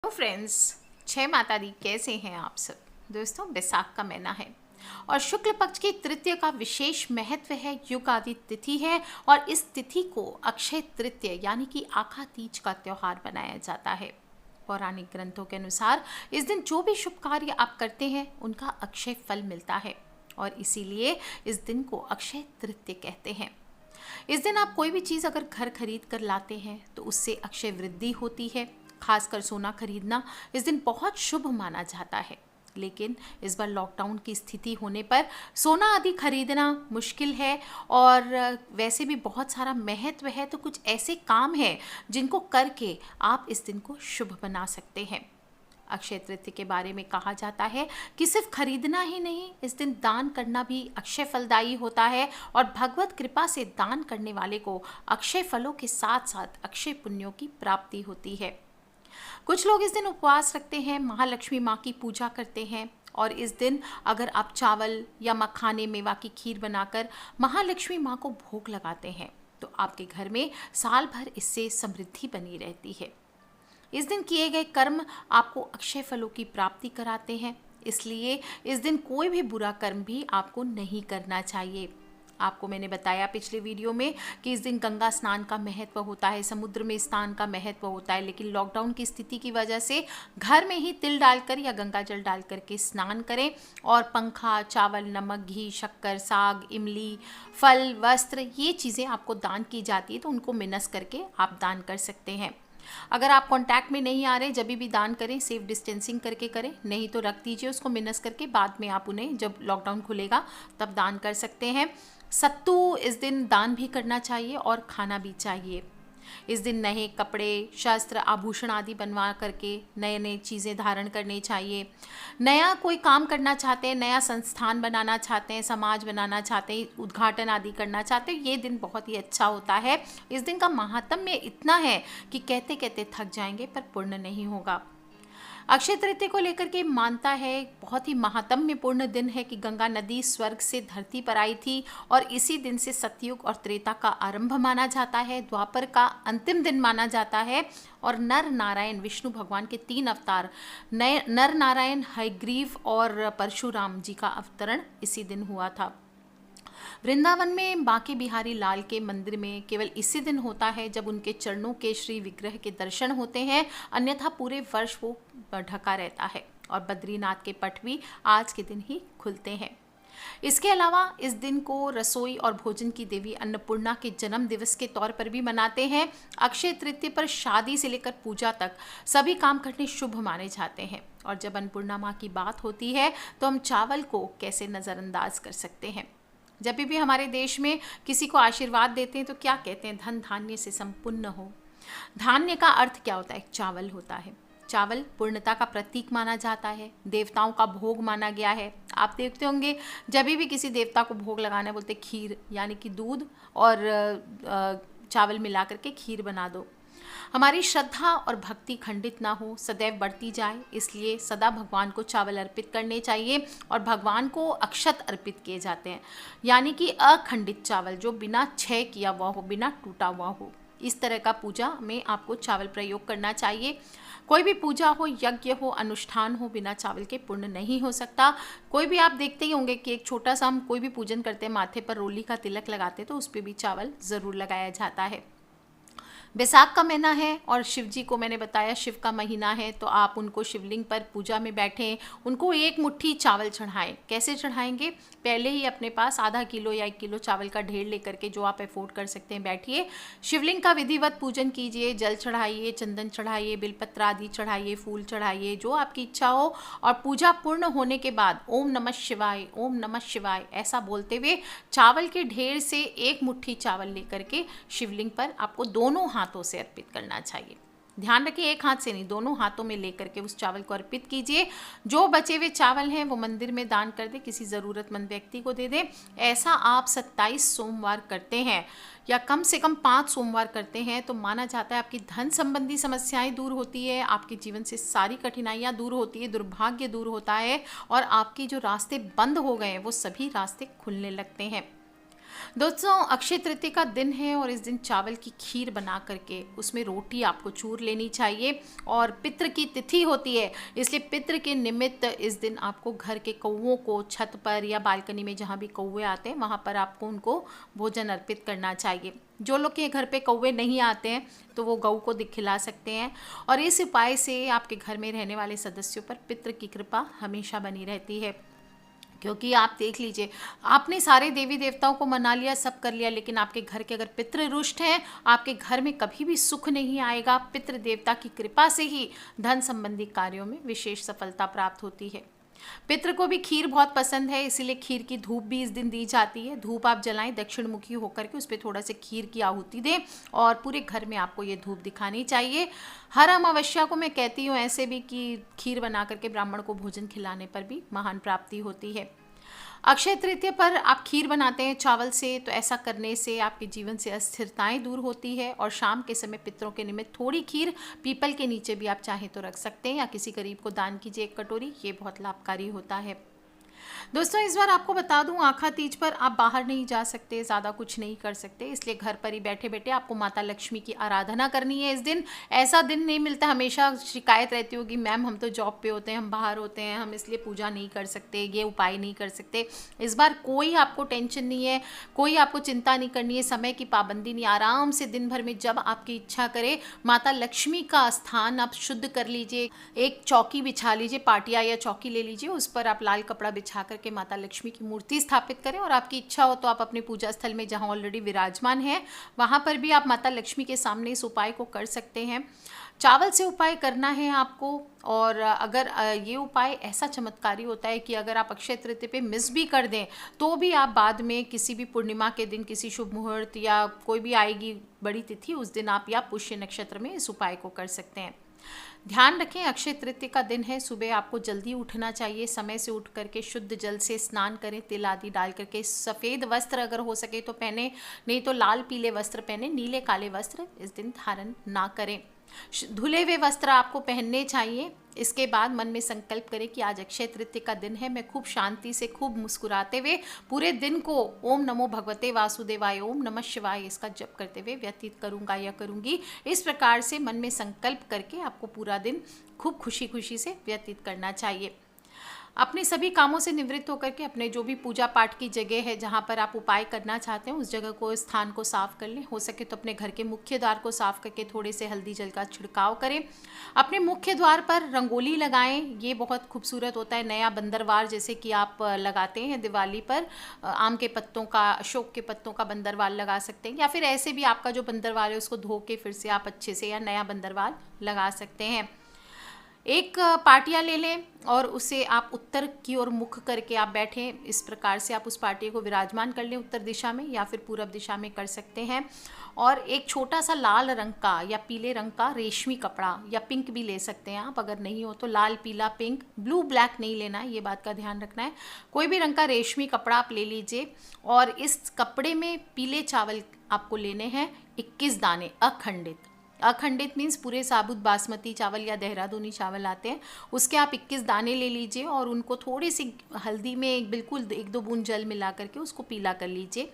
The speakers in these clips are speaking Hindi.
हेलो फ्रेंड्स, जय माता दी। कैसे हैं आप सब दोस्तों? बैसाख का महीना है और शुक्ल पक्ष की तृतीय का विशेष महत्व है। युगादि तिथि है और इस तिथि को अक्षय तृतीय यानी कि आखा तीज का त्योहार बनाया जाता है। पौराणिक ग्रंथों के अनुसार इस दिन जो भी शुभ कार्य आप करते हैं उनका अक्षय फल मिलता है और इसीलिए इस दिन को अक्षय तृतीय कहते हैं। इस दिन आप कोई भी चीज़ अगर घर खरीद कर लाते हैं तो उससे अक्षय वृद्धि होती है। खासकर सोना खरीदना इस दिन बहुत शुभ माना जाता है, लेकिन इस बार लॉकडाउन की स्थिति होने पर सोना आदि खरीदना मुश्किल है और वैसे भी बहुत सारा महत्व है, तो कुछ ऐसे काम हैं जिनको करके आप इस दिन को शुभ बना सकते हैं। अक्षय तृतीया के बारे में कहा जाता है कि सिर्फ खरीदना ही नहीं, इस दिन दान करना भी अक्षय फलदायी होता है और भगवत कृपा से दान करने वाले को अक्षय फलों के साथ साथ अक्षय पुण्यों की प्राप्ति होती है। कुछ लोग इस दिन उपवास रखते हैं, महालक्ष्मी माँ की पूजा करते हैं और इस दिन अगर आप चावल या मखाने मेवा की खीर बनाकर महालक्ष्मी माँ को भोग लगाते हैं तो आपके घर में साल भर इससे समृद्धि बनी रहती है। इस दिन किए गए कर्म आपको अक्षय फलों की प्राप्ति कराते हैं, इसलिए इस दिन कोई भी बुरा कर्म भी आपको नहीं करना चाहिए। आपको मैंने बताया पिछले वीडियो में कि इस दिन गंगा स्नान का महत्व होता है, समुद्र में स्नान का महत्व होता है, लेकिन लॉकडाउन की स्थिति की वजह से घर में ही तिल डालकर या गंगा जल डाल करके स्नान करें और पंखा, चावल, नमक, घी, शक्कर, साग, इमली, फल, वस्त्र, ये चीज़ें आपको दान की जाती है तो उनको मिनस करके आप दान कर सकते हैं। अगर आप कांटेक्ट में नहीं आ रहे, जब भी दान करें सेफ डिस्टेंसिंग करके करें, नहीं तो रख दीजिए उसको मिनस करके, बाद में आप उन्हें जब लॉकडाउन खुलेगा तब दान कर सकते हैं। सत्तू इस दिन दान भी करना चाहिए और खाना भी चाहिए। इस दिन नए कपड़े, शस्त्र, आभूषण आदि बनवा करके नए नए चीज़ें धारण करनी चाहिए। नया कोई काम करना चाहते हैं, नया संस्थान बनाना चाहते हैं, समाज बनाना चाहते हैं, उद्घाटन आदि करना चाहते हैं, ये दिन बहुत ही अच्छा होता है। इस दिन का महात्म्य इतना है कि कहते कहते थक जाएंगे पर पूर्ण नहीं होगा। अक्षय तृतीया को लेकर के मानता है बहुत ही महात्म्यपूर्ण दिन है कि गंगा नदी स्वर्ग से धरती पर आई थी और इसी दिन से सतयुग और त्रेता का आरंभ माना जाता है, द्वापर का अंतिम दिन माना जाता है और नर नारायण विष्णु भगवान के 3 अवतार नर नारायण, हयग्रीव और परशुराम जी का अवतरण इसी दिन हुआ था। वृंदावन में बांके बिहारी लाल के मंदिर में केवल इसी दिन होता है जब उनके चरणों के श्री विग्रह के दर्शन होते हैं, अन्यथा पूरे वर्ष वो ढका रहता है और बद्रीनाथ के पट भी आज के दिन ही खुलते हैं। इसके अलावा इस दिन को रसोई और भोजन की देवी अन्नपूर्णा के जन्म दिवस के तौर पर भी मनाते हैं। अक्षय तृतीया पर शादी से लेकर पूजा तक सभी काम करने शुभ माने जाते हैं और जब अन्नपूर्णा माँ की बात होती है तो हम चावल को कैसे नज़रअंदाज कर सकते हैं। जब भी हमारे देश में किसी को आशीर्वाद देते हैं तो क्या कहते हैं? धन धान्य से संपन्न हो। धान्य का अर्थ क्या होता है? चावल होता है। चावल पूर्णता का प्रतीक माना जाता है, देवताओं का भोग माना गया है। आप देखते होंगे जब भी किसी देवता को भोग लगाना बोलते खीर, यानी कि दूध और चावल मिला करके खीर बना दो। हमारी श्रद्धा और भक्ति खंडित ना हो, सदैव बढ़ती जाए, इसलिए सदा भगवान को चावल अर्पित करने चाहिए और भगवान को अक्षत अर्पित किए जाते हैं, यानी कि अखंडित चावल जो बिना क्षय किया हुआ हो, बिना टूटा हुआ हो। इस तरह का पूजा में आपको चावल प्रयोग करना चाहिए। कोई भी पूजा हो, यज्ञ हो, अनुष्ठान हो, बिना चावल के पूर्ण नहीं हो सकता। कोई भी आप देखते ही होंगे कि एक छोटा सा हम कोई भी पूजन करते हैं, माथे पर रोली का तिलक लगाते तो उस पर भी चावल ज़रूर लगाया जाता है। बैसाख का महीना है और शिव जी को मैंने बताया शिव का महीना है, तो आप उनको शिवलिंग पर पूजा में बैठें, उनको 1 मुट्ठी चावल चढ़ाएं। कैसे चढ़ाएंगे? पहले ही अपने पास आधा किलो या 1 किलो चावल का ढेर लेकर के, जो आप अफोर्ड कर सकते हैं, बैठिए, शिवलिंग का विधिवत पूजन कीजिए, जल चढ़ाइए, चंदन चढ़ाइए, बिलपत्र आदि चढ़ाइए, फूल चढ़ाइए, जो आपकी इच्छा हो। और पूजा पूर्ण होने के बाद ओम नमः शिवाय, ओम नमः शिवाय ऐसा बोलते हुए चावल के ढेर से 1 मुट्ठी चावल लेकर के शिवलिंग पर आपको दोनों हाथों से अर्पित करना चाहिए। ध्यान रखिए, एक हाथ से नहीं, दोनों हाथों में लेकर के उस चावल को अर्पित कीजिए। जो बचे हुए चावल हैं वो मंदिर में दान कर दें, किसी ज़रूरतमंद व्यक्ति को दे दें। ऐसा आप 27 सोमवार करते हैं या कम से कम 5 सोमवार करते हैं तो माना जाता है आपकी धन संबंधी समस्याएं दूर होती है, आपके जीवन से सारी कठिनाइयां दूर होती है, दुर्भाग्य दूर होता है और आपके जो रास्ते बंद हो गए हैं वो सभी रास्ते खुलने लगते हैं। दोस्तों, अक्षय तृतीया का दिन है और इस दिन चावल की खीर बना करके उसमें रोटी आपको चूर लेनी चाहिए। और पितृ की तिथि होती है, इसलिए पितृ के निमित्त इस दिन आपको घर के कौवों को छत पर या बालकनी में जहाँ भी कौवे आते हैं वहाँ पर आपको उनको भोजन अर्पित करना चाहिए। जो लोग के घर पे कौवे नहीं आते हैं तो वो गऊ को खिला सकते हैं। और इस उपाय से आपके घर में रहने वाले सदस्यों पर पितृ की कृपा हमेशा बनी रहती है। क्योंकि आप देख लीजिए, आपने सारे देवी देवताओं को मना लिया, सब कर लिया, लेकिन आपके घर के अगर पितृ रुष्ट हैं, आपके घर में कभी भी सुख नहीं आएगा। पितृ देवता की कृपा से ही धन संबंधी कार्यों में विशेष सफलता प्राप्त होती है। पितृ को भी खीर बहुत पसंद है, इसीलिए खीर की धूप भी इस दिन दी जाती है। धूप आप जलाएं दक्षिण मुखी होकर के, उस पर थोड़ा सा खीर की आहुति दें और पूरे घर में आपको ये धूप दिखानी चाहिए। हर अमावस्या को मैं कहती हूँ ऐसे भी कि खीर बना करके ब्राह्मण को भोजन खिलाने पर भी महान प्राप्ति होती है। अक्षय तृतीया पर आप खीर बनाते हैं चावल से, तो ऐसा करने से आपके जीवन से अस्थिरताएं दूर होती है। और शाम के समय पितरों के निमित्त थोड़ी खीर पीपल के नीचे भी आप चाहें तो रख सकते हैं या किसी गरीब को दान कीजिए 1 कटोरी, ये बहुत लाभकारी होता है। दोस्तों, इस बार आपको बता दूं, आखा तीज पर आप बाहर नहीं जा सकते, ज़्यादा कुछ नहीं कर सकते, इसलिए घर पर ही बैठे बैठे आपको माता लक्ष्मी की आराधना करनी है। इस दिन ऐसा दिन नहीं मिलता, हमेशा शिकायत रहती होगी मैम हम तो जॉब पे होते हैं, हम बाहर होते हैं, हम इसलिए पूजा नहीं कर सकते, ये उपाय नहीं कर सकते। इस बार कोई आपको टेंशन नहीं है, कोई आपको चिंता नहीं करनी है, समय की पाबंदी नहीं, आराम से दिन भर में जब आपकी इच्छा करे माता लक्ष्मी का स्थान आप शुद्ध कर लीजिए। एक चौकी बिछा लीजिए, पाटिया या चौकी ले लीजिए, उस पर आप लाल कपड़ा बिछा करके माता लक्ष्मी की मूर्ति स्थापित करें। और आपकी इच्छा हो तो आप अपने पूजा स्थल में जहां ऑलरेडी विराजमान है वहां पर भी आप माता लक्ष्मी के सामने इस उपाय को कर सकते हैं। चावल से उपाय करना है आपको। और अगर ये उपाय ऐसा चमत्कारी होता है कि अगर आप अक्षय तृतीया पे मिस भी कर दें तो भी आप बाद में किसी भी पूर्णिमा के दिन, किसी शुभ मुहूर्त या कोई भी आएगी बड़ी तिथि, उस दिन आप या पुष्य नक्षत्र में इस उपाय को कर सकते हैं। ध्यान रखें, अक्षय तृतीया का दिन है, सुबह आपको जल्दी उठना चाहिए, समय से उठ करके शुद्ध जल से स्नान करें, तिल आदि डाल करके। सफ़ेद वस्त्र अगर हो सके तो पहने, नहीं तो लाल पीले वस्त्र पहने, नीले काले वस्त्र इस दिन धारण ना करें। धुले हुए वस्त्र आपको पहनने चाहिए। इसके बाद मन में संकल्प करें कि आज अक्षय तृतीया का दिन है, मैं खूब शांति से, खूब मुस्कुराते हुए पूरे दिन को ओम नमो भगवते वासुदेवाय, ओम नमः शिवाय इसका जप करते हुए व्यतीत करूंगा या करूंगी। इस प्रकार से मन में संकल्प करके आपको पूरा दिन खूब खुशी खुशी से व्यतीत करना चाहिए। अपने सभी कामों से निवृत्त होकर के अपने जो भी पूजा पाठ की जगह है जहाँ पर आप उपाय करना चाहते हैं उस जगह को, स्थान को साफ कर लें। हो सके तो अपने घर के मुख्य द्वार को साफ करके थोड़े से हल्दी जल का छिड़काव करें। अपने मुख्य द्वार पर रंगोली लगाएं, ये बहुत खूबसूरत होता है। नया बंदरवार जैसे कि आप लगाते हैं दिवाली पर, आम के पत्तों का, अशोक के पत्तों का बंदरवाल लगा सकते हैं, या फिर ऐसे भी आपका जो बंदरवाल है उसको धो के फिर से आप अच्छे से या नया बंदरवाल लगा सकते हैं। एक पाटिया ले लें और उसे आप उत्तर की ओर मुख करके आप बैठें। इस प्रकार से आप उस पाटिया को विराजमान कर लें उत्तर दिशा में, या फिर पूरब दिशा में कर सकते हैं। और एक छोटा सा लाल रंग का या पीले रंग का रेशमी कपड़ा, या पिंक भी ले सकते हैं आप, अगर नहीं हो तो लाल, पीला, पिंक, ब्लू, ब्लैक नहीं लेना है, ये बात का ध्यान रखना है। कोई भी रंग का रेशमी कपड़ा आप ले लीजिए और इस कपड़े में पीले चावल आपको लेने हैं 21 दाने अखंडित। अखंडित मीन्स पूरे साबुत बासमती चावल या देहरादूनी चावल आते हैं, उसके आप 21 दाने ले लीजिए और उनको थोड़ी सी हल्दी में बिल्कुल 1-2 बूंद जल मिला करके उसको पीला कर लीजिए।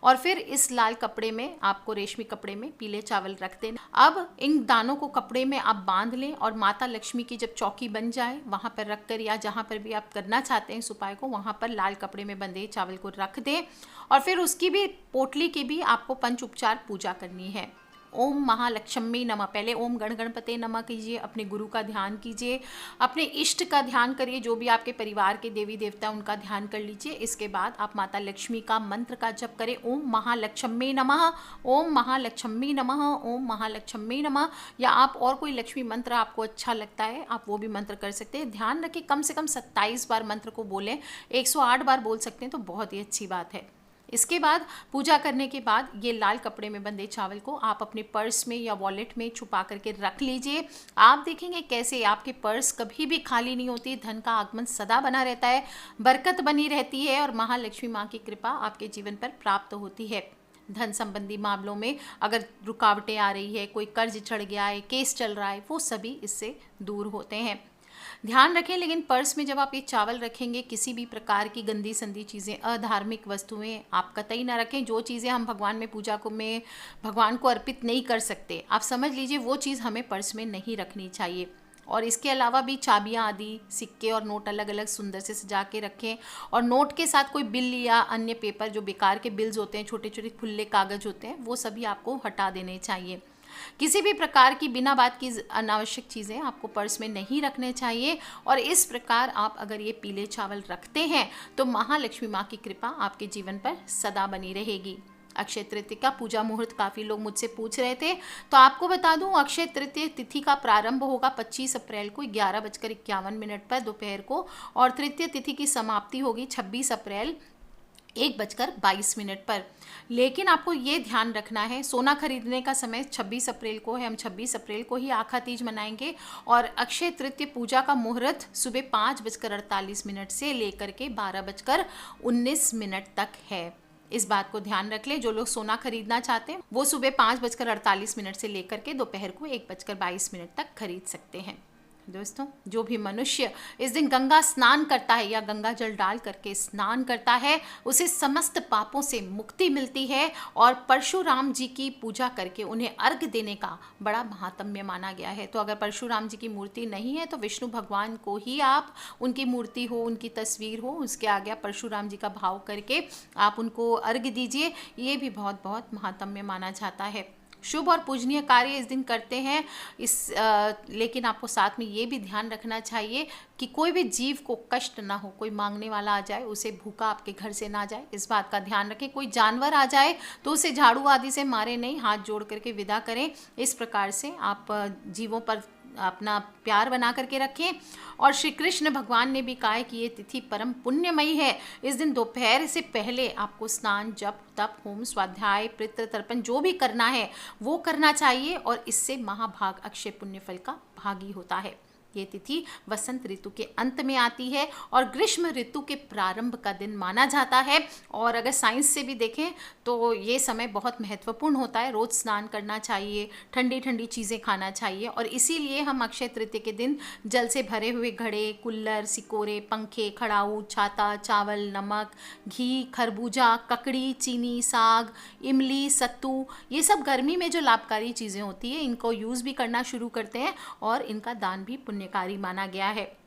और फिर इस लाल कपड़े में, आपको रेशमी कपड़े में पीले चावल रख देना। अब इन दानों को कपड़े में आप बांध लें और माता लक्ष्मी की जब चौकी बन जाए वहाँ पर रख कर, या जहाँ पर भी आप करना चाहते हैं इस उपाय को, वहाँ पर लाल कपड़े में बंधे चावल को रख दें। और फिर उसकी भी, पोटली की भी आपको पंच उपचार पूजा करनी है। ओम महालक्ष्मी नमः, पहले ओम गण गणपते नमः कीजिए, अपने गुरु का ध्यान कीजिए, अपने इष्ट का ध्यान करिए, जो भी आपके परिवार के देवी देवता उनका ध्यान कर लीजिए। इसके बाद आप माता लक्ष्मी का मंत्र का जप करें, ओम महालक्ष्मी नमः, ओम महालक्ष्मी नमः, ओम महालक्ष्मी नमः, या आप और कोई लक्ष्मी मंत्र आपको अच्छा लगता है आप वो भी मंत्र कर सकते हैं। ध्यान रखें कम से कम 27 बार मंत्र को बोलें, 108 बार बोल सकते हैं तो बहुत ही अच्छी बात है। इसके बाद पूजा करने के बाद ये लाल कपड़े में बंधे चावल को आप अपने पर्स में या वॉलेट में छुपा करके रख लीजिए। आप देखेंगे कैसे आपके पर्स कभी भी खाली नहीं होती, धन का आगमन सदा बना रहता है, बरकत बनी रहती है और महालक्ष्मी माँ की कृपा आपके जीवन पर प्राप्त होती है। धन संबंधी मामलों में अगर रुकावटें आ रही है, कोई कर्ज चढ़ गया है, केस चल रहा है, वो सभी इससे दूर होते हैं। ध्यान रखें, लेकिन पर्स में जब आप ये चावल रखेंगे, किसी भी प्रकार की गंदी संदी चीज़ें, अधार्मिक वस्तुएं आप कतई ना रखें। जो चीज़ें हम भगवान में पूजा को में भगवान को अर्पित नहीं कर सकते, आप समझ लीजिए वो चीज़ हमें पर्स में नहीं रखनी चाहिए। और इसके अलावा भी चाबियां आदि, सिक्के और नोट अलग अलग सुंदर से सजा के रखें। और नोट के साथ कोई बिल या अन्य पेपर, जो बेकार के बिल्स होते हैं, छोटे छोटे खुले कागज होते हैं, वो सभी आपको हटा देने चाहिए। किसी भी प्रकार की बिना बात की अनावश्यक चीज़ें आपको पर्स में नहीं रखने चाहिए। और इस प्रकार आप अगर ये पीले चावल रखते हैं तो महालक्ष्मी माँ की कृपा आपके जीवन पर सदा बनी रहेगी। अक्षय तृतीया का पूजा मुहूर्त काफ़ी लोग मुझसे पूछ रहे थे, तो आपको बता दूं, अक्षय तृतीया तिथि का प्रारंभ होगा 25 अप्रैल को 11:51 पर दोपहर को, और तृतीय तिथि की समाप्ति होगी 26 अप्रैल 1:22 पर। लेकिन आपको ये ध्यान रखना है, सोना खरीदने का समय 26 अप्रैल को है, हम 26 अप्रैल को ही आखा तीज मनाएंगे। और अक्षय तृतीय पूजा का मुहूर्त सुबह 5:48 से लेकर के 12:19 तक है। इस बात को ध्यान रख ले। जो लोग सोना खरीदना चाहते हैं वो सुबह 5:48 से लेकर के दोपहर को 1:22 तक खरीद सकते हैं। दोस्तों, जो भी मनुष्य इस दिन गंगा स्नान करता है या गंगा जल डाल करके स्नान करता है, उसे समस्त पापों से मुक्ति मिलती है। और परशुराम जी की पूजा करके उन्हें अर्घ देने का बड़ा महात्म्य माना गया है। तो अगर परशुराम जी की मूर्ति नहीं है तो विष्णु भगवान को ही आप, उनकी मूर्ति हो, उनकी तस्वीर हो, उसके आगे आप परशुराम जी का भाव करके आप उनको अर्घ दीजिए। ये भी बहुत बहुत महात्म्य माना जाता है। शुभ और पूजनीय कार्य इस दिन करते हैं। लेकिन आपको साथ में ये भी ध्यान रखना चाहिए कि कोई भी जीव को कष्ट ना हो। कोई मांगने वाला आ जाए, उसे भूखा आपके घर से ना जाए, इस बात का ध्यान रखें। कोई जानवर आ जाए तो उसे झाड़ू आदि से मारे नहीं, हाथ जोड़ करके विदा करें। इस प्रकार से आप जीवों पर अपना प्यार बना करके रखें। और श्री कृष्ण भगवान ने भी कहा है कि ये तिथि परम पुण्यमयी है। इस दिन दोपहर से पहले आपको स्नान, जप, तप, होम, स्वाध्याय, पितृ तर्पण जो भी करना है वो करना चाहिए, और इससे महाभाग अक्षय पुण्य फल का भागी होता है। ये तिथि वसंत ऋतु के अंत में आती है और ग्रीष्म ऋतु के प्रारंभ का दिन माना जाता है। और अगर साइंस से भी देखें तो ये समय बहुत महत्वपूर्ण होता है। रोज स्नान करना चाहिए, ठंडी ठंडी चीज़ें खाना चाहिए। और इसीलिए हम अक्षय तृतीया के दिन जल से भरे हुए घड़े, कुल्लर, सिकोरे, पंखे, खड़ाऊ, छाता, चावल, नमक, घी, खरबूजा, ककड़ी, चीनी, साग, इमली, सत्तू, ये सब गर्मी में जो लाभकारी चीज़ें होती है, इनको यूज़ भी करना शुरू करते हैं। और इनका दान भी पुण्यकारी माना गया है।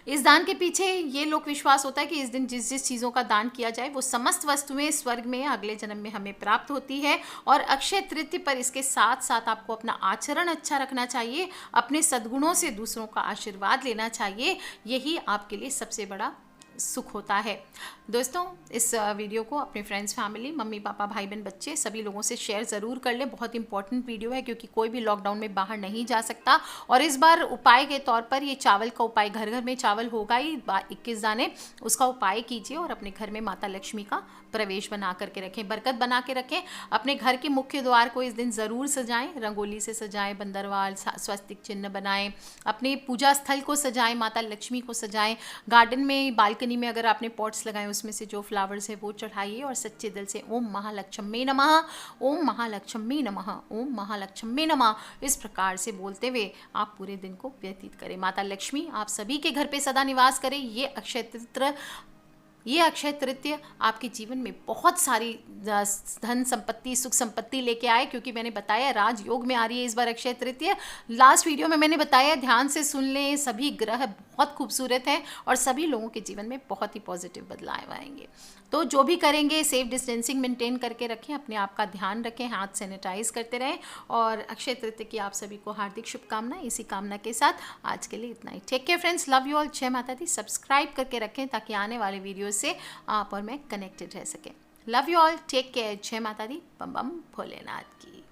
इस दान के पीछे ये लोक विश्वास होता है कि इस दिन जिस जिस चीज़ों का दान किया जाए वो समस्त वस्तुएं स्वर्ग में अगले जन्म में हमें प्राप्त होती है। और अक्षय तृतीया पर इसके साथ साथ आपको अपना आचरण अच्छा रखना चाहिए, अपने सद्गुणों से दूसरों का आशीर्वाद लेना चाहिए। यही आपके लिए सबसे बड़ा सुख होता है। दोस्तों, इस वीडियो को अपने फ्रेंड्स, फैमिली, मम्मी पापा, भाई बहन, बच्चे सभी लोगों से शेयर ज़रूर कर लें। बहुत इंपॉर्टेंट वीडियो है क्योंकि कोई भी लॉकडाउन में बाहर नहीं जा सकता। और इस बार उपाय के तौर पर ये चावल का उपाय, घर घर में चावल होगा ही 21 दाने, उसका उपाय कीजिए और अपने घर में माता लक्ष्मी का प्रवेश बना करके रखें, बरकत बना के रखें। अपने घर के मुख्य द्वार को इस दिन ज़रूर सजाएं, रंगोली से सजाएं, बंदरवाल, स्वस्तिक चिन्ह बनाएं, अपने पूजा स्थल को सजाएं, माता लक्ष्मी को सजाएं। गार्डन में, बालकनी में अगर आपने पॉट्स लगाए उसमें से जो फ्लावर्स है वो चढ़ाइए और सच्चे दिल से ओम महालक्ष्मी नमः, ओम महालक्ष्मी नमः, ओम महालक्ष्मी नमः इस प्रकार से बोलते हुए आप पूरे दिन को व्यतीत करें। माता लक्ष्मी आप सभी के घर पे सदा निवास करें। ये अक्षय तृतीया आपके जीवन में बहुत सारी धन संपत्ति, सुख संपत्ति लेके आए, क्योंकि मैंने बताया राजयोग में आ रही है इस बार अक्षय तृतीया। लास्ट वीडियो में मैंने बताया, ध्यान से सुन लें, सभी ग्रह बहुत खूबसूरत हैं और सभी लोगों के जीवन में बहुत ही पॉजिटिव बदलाव आएंगे। तो जो भी करेंगे सेफ डिस्टेंसिंग मेंटेन करके रखें, अपने आप का ध्यान रखें, हाथ सैनिटाइज करते रहें। और अक्षय तृतीया की आप सभी को हार्दिक शुभकामनाएं। इसी कामना के साथ आज के लिए इतना ही। Take care friends, love you all, जय माता दी। सब्सक्राइब करके रखें ताकि आने वाले वीडियो से आप और मैं कनेक्टेड रह सकें। Love you all, take care, जय माता दी, बम बम भोलेनाथ की।